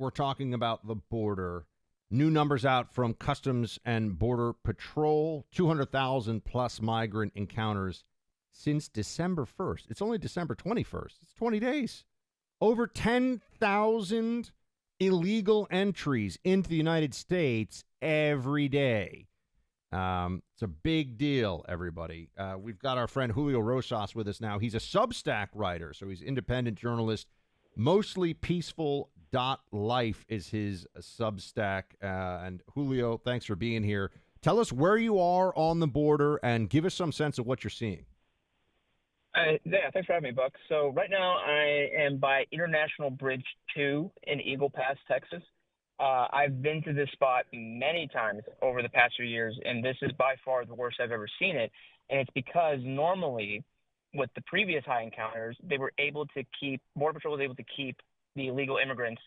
we're talking about the border. New numbers out from Customs and Border Patrol, 200,000 plus migrant encounters since December 1st. It's only December 21st. It's 20 days. Over 10,000 illegal entries into the United States every day. It's a big deal, everybody. We've got our friend Julio Rosas with us now. He's a Substack writer, so he's an independent journalist. Mostly Peaceful.life is his Substack. And Julio, thanks for being here. Tell us where you are on the border and give us some sense of what you're seeing. Yeah, thanks for having me, Buck. So right now I am by International Bridge 2 in Eagle Pass, Texas. I've been to this spot many times over the past few years, and this is by far the worst I've ever seen it. And it's because normally with the previous high encounters, Border Patrol was able to keep the illegal immigrants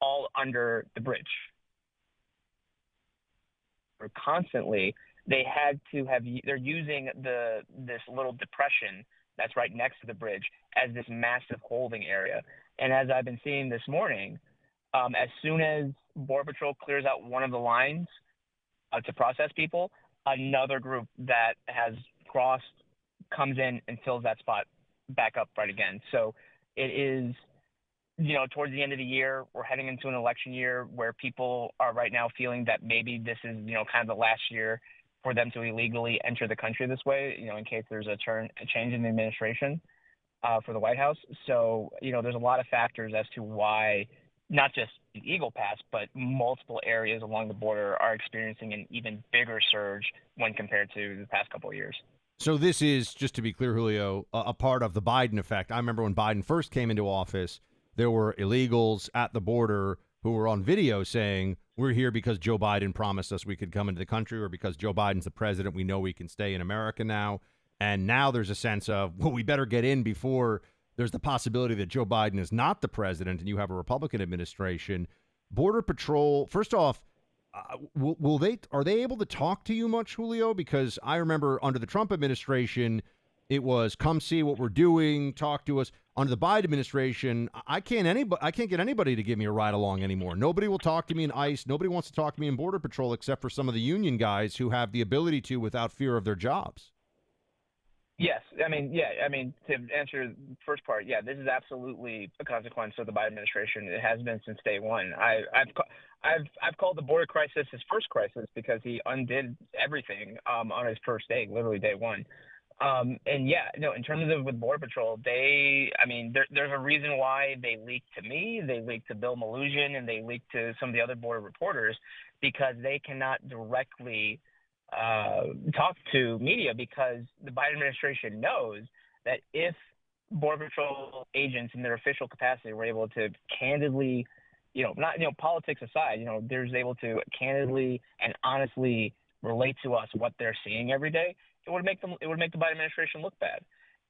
all under the bridge. Or constantly, they're using this little depression that's right next to the bridge as this massive holding area. And as I've been seeing this morning, as soon as Border Patrol clears out one of the lines to process people, another group that has crossed comes in and fills that spot back up right again. So it is, towards the end of the year, we're heading into an election year where people are right now feeling that maybe this is, kind of the last year for them to illegally enter the country this way, in case there's a change in the administration for the White House. So, there's a lot of factors as to why not just the Eagle Pass, but multiple areas along the border are experiencing an even bigger surge when compared to the past couple of years. So this is, just to be clear, Julio, a part of the Biden effect. I remember when Biden first came into office, there were illegals at the border who were on video saying, we're here because Joe Biden promised us we could come into the country, or because Joe Biden's the president, we know we can stay in America now. And now there's a sense of, well, we better get in before there's the possibility that Joe Biden is not the president and you have a Republican administration. Border Patrol, first off, are they able to talk to you much, Julio? Because I remember under the Trump administration, it was come see what we're doing, talk to us. Under the Biden administration, I can't get anybody to give me a ride along anymore. Nobody will talk to me in ICE. Nobody wants to talk to me in Border Patrol except for some of the union guys who have the ability to without fear of their jobs. Yes, to answer the first part, this is absolutely a consequence of the Biden administration. It has been since day one. I've called the border crisis his first crisis because he undid everything on his first day, literally day one. In terms of with Border Patrol, there's a reason why they leaked to me, they leaked to Bill Malugin, and they leaked to some of the other border reporters because they cannot directly talk to media, because the Biden administration knows that if Border Patrol agents in their official capacity were able to candidly, politics aside, they're able to candidly and honestly relate to us what they're seeing every day, it would make the Biden administration look bad.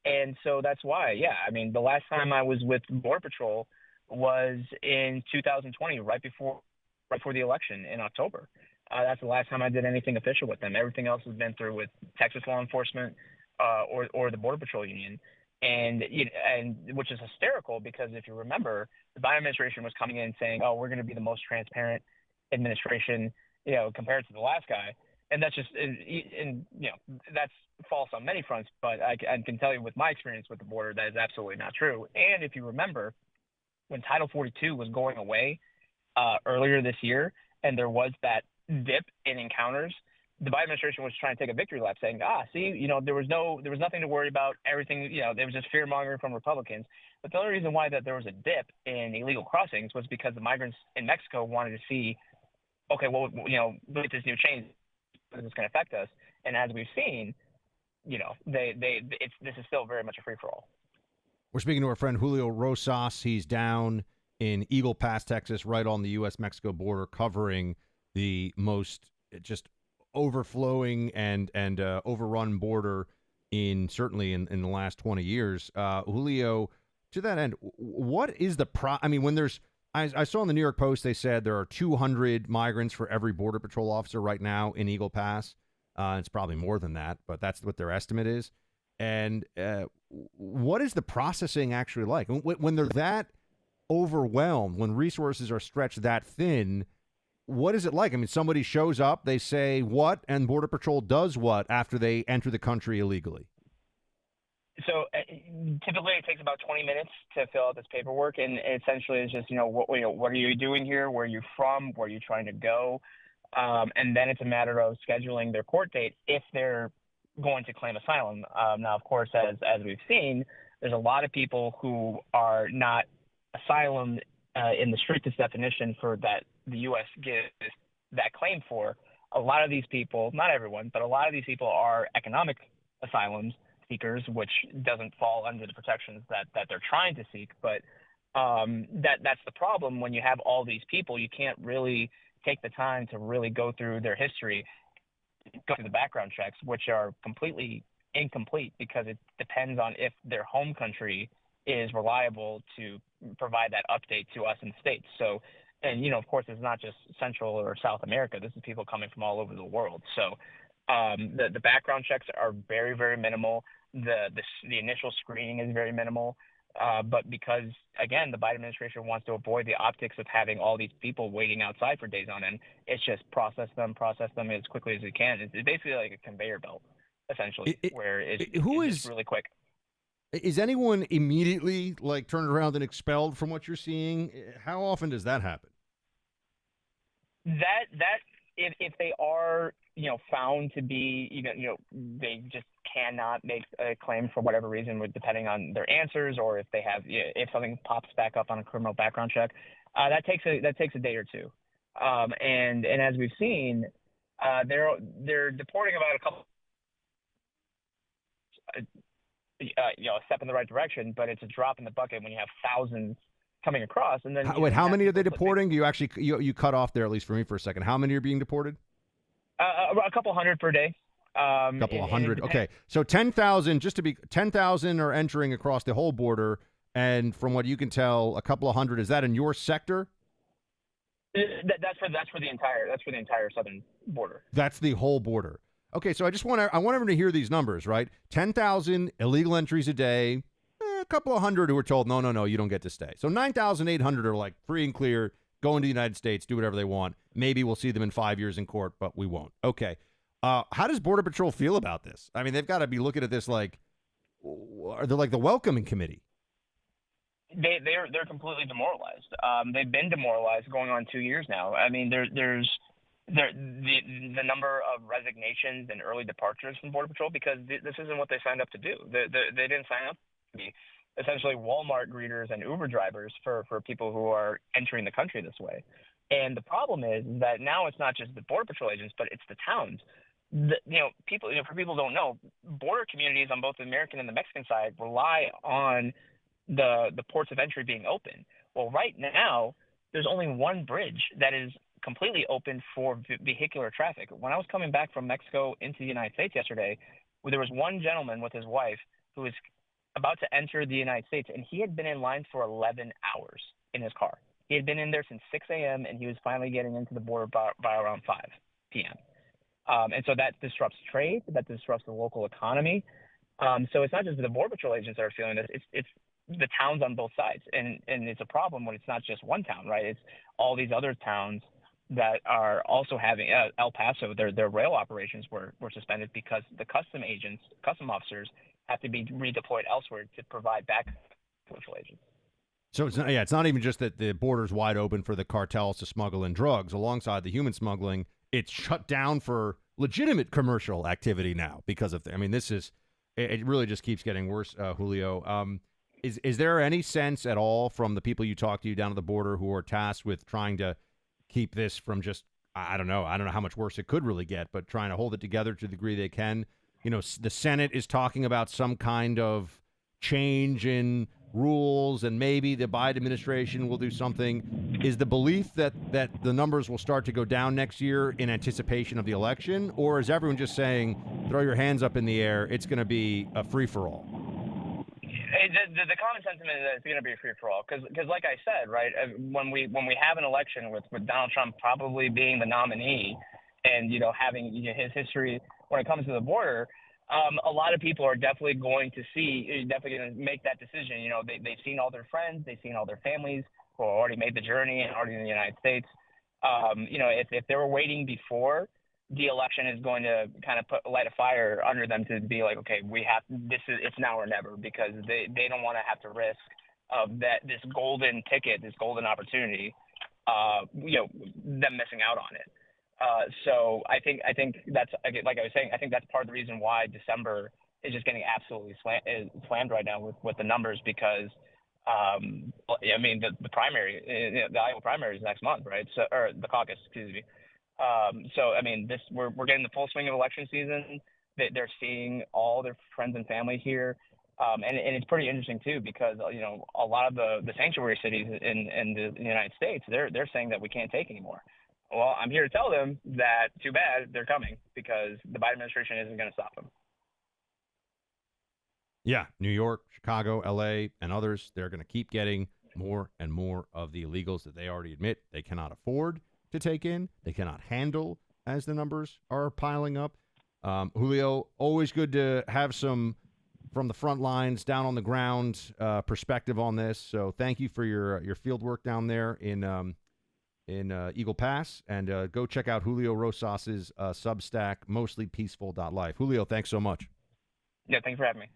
And so that's why, the last time I was with Border Patrol was in 2020, right before the election in October. That's the last time I did anything official with them. Everything else has been through with Texas law enforcement or the Border Patrol Union, and which is hysterical because if you remember, the Biden administration was coming in saying, "Oh, we're going to be the most transparent administration, compared to the last guy," and that's just that's false on many fronts. But I can tell you with my experience with the border, that is absolutely not true. And if you remember, when Title 42 was going away earlier this year, and there was that dip in encounters, the Biden administration was trying to take a victory lap, saying, there was nothing to worry about. Everything, there was just fear mongering from Republicans. But the only reason why that there was a dip in illegal crossings was because the migrants in Mexico wanted to see, okay, well, with this new change, this is going to affect us. And as we've seen, this is still very much a free for all. We're speaking to our friend Julio Rosas. He's down in Eagle Pass, Texas, right on the U.S.-Mexico border, covering the most just overflowing and overrun border certainly in the last 20 years. Julio, to that end, what is the when there's I saw in the New York Post they said there are 200 migrants for every Border Patrol officer right now in Eagle Pass. It's probably more than that, but that's what their estimate is. And what is the processing actually like when they're that overwhelmed, when resources are stretched that thin, what is it like? I mean, somebody shows up, they say what, and Border Patrol does what after they enter the country illegally? So typically it takes about 20 minutes to fill out this paperwork, and essentially it's just what are you doing here? Where are you from? Where are you trying to go? And then it's a matter of scheduling their court date if they're going to claim asylum. Now, of course, as we've seen, there's a lot of people who are not asylum in the strictest definition for that the U.S. gives that claim for. A lot of these people, not everyone, but a lot of these people are economic asylums seekers, which doesn't fall under the protections that they're trying to seek. But that's the problem. When you have all these people, you can't really take the time to really go through their history, go through the background checks, which are completely incomplete because it depends on if their home country is reliable to provide that update to us in the States. So, and, of course, it's not just Central or South America. This is people coming from all over the world. So the background checks are very, very minimal. The initial screening is very minimal. But because, again, the Biden administration wants to avoid the optics of having all these people waiting outside for days on end, it's just process them as quickly as we can. It's basically like a conveyor belt, essentially, where it's just really quick. Is anyone immediately like turned around and expelled from what you're seeing? How often does that happen? That if they are found to be they just cannot make a claim for whatever reason, depending on their answers, or if they have if something pops back up on a criminal background check, that takes a day or two, and as we've seen, they're deporting about a couple. A step in the right direction, but it's a drop in the bucket when you have thousands coming across. And then wait, how many are they deporting? You actually you cut off there, at least for me, for a second. How many are being deported? A couple hundred per day. A couple of hundred. Okay, so 10,000. Just to be 10,000 are entering across the whole border, and from what you can tell, a couple of hundred. Is that in your sector? That's for the entire southern border. That's the whole border. Okay, so I want everyone to hear these numbers, right? 10,000 illegal entries a day, a couple of hundred who are told, no, you don't get to stay. So 9,800 are like free and clear, go into the United States, do whatever they want. Maybe we'll see them in 5 years in court, but we won't. Okay. How does Border Patrol feel about this? I mean, they've got to be looking at this like, they're like the welcoming committee. They're completely demoralized. They've been demoralized going on 2 years now. I mean, there's the number of resignations and early departures from Border Patrol because this isn't what they signed up to do. They didn't sign up to be essentially Walmart greeters and Uber drivers for people who are entering the country this way. And the problem is that now it's not just the Border Patrol agents, but it's the towns. People, for people who don't know, border communities on both the American and the Mexican side rely on the ports of entry being open. Well, right now, there's only one bridge that is completely open for vehicular traffic. When I was coming back from Mexico into the United States yesterday, there was one gentleman with his wife who was about to enter the United States, and he had been in line for 11 hours in his car. He had been in there since 6 a.m., and he was finally getting into the border by around 5 p.m. And so that disrupts trade, that disrupts the local economy. So it's not just the Border Patrol agents that are feeling this, it's the towns on both sides. And it's a problem when it's not just one town, right? It's all these other towns that are also having El Paso, their rail operations were suspended because the custom officers have to be redeployed elsewhere to provide back Patrol agents. So it's not even just that the border's wide open for the cartels to smuggle in drugs. Alongside the human smuggling, it's shut down for legitimate commercial activity now because of it really just keeps getting worse, Julio. Is there any sense at all from the people you talk to down at the border who are tasked with trying to keep this from just, I don't know how much worse it could really get, but trying to hold it together to the degree they can? The Senate is talking about some kind of change in rules, and maybe the Biden administration will do something. Is the belief that the numbers will start to go down next year in anticipation of the election, or is everyone just saying, throw your hands up in the air, it's going to be a free-for-all? The common sentiment is that it's going to be a free-for-all because, like I said, right, when we have an election with Donald Trump probably being the nominee and, having his history when it comes to the border, a lot of people are definitely going to make that decision. They've seen all their friends, they've seen all their families who already made the journey and already in the United States. If they were waiting before, the election is going to kind of light a fire under them to be like, okay, it's now or never, because they don't want to have to risk this golden ticket, this golden opportunity, them missing out on it. So I think that's, like I was saying, I think that's part of the reason why December is just getting absolutely slammed right now with the numbers, because the primary, the Iowa primary is next month, right? So, or the caucus, excuse me. We're getting the full swing of election season. They're seeing all their friends and family here. And it's pretty interesting too, because a lot of the sanctuary cities in the United States, they're saying that we can't take anymore. Well, I'm here to tell them that too bad, they're coming, because the Biden administration isn't going to stop them. Yeah, New York, Chicago, L.A., and others, they're going to keep getting more and more of the illegals that they already admit they cannot afford to take in, they cannot handle as the numbers are piling up. Julio, always good to have some from the front lines, down on the ground perspective on this. So thank you for your field work down there in Eagle Pass, and go check out Julio Rosas's Substack, mostlypeaceful.life. Julio, thanks so much. Yeah, thanks for having me.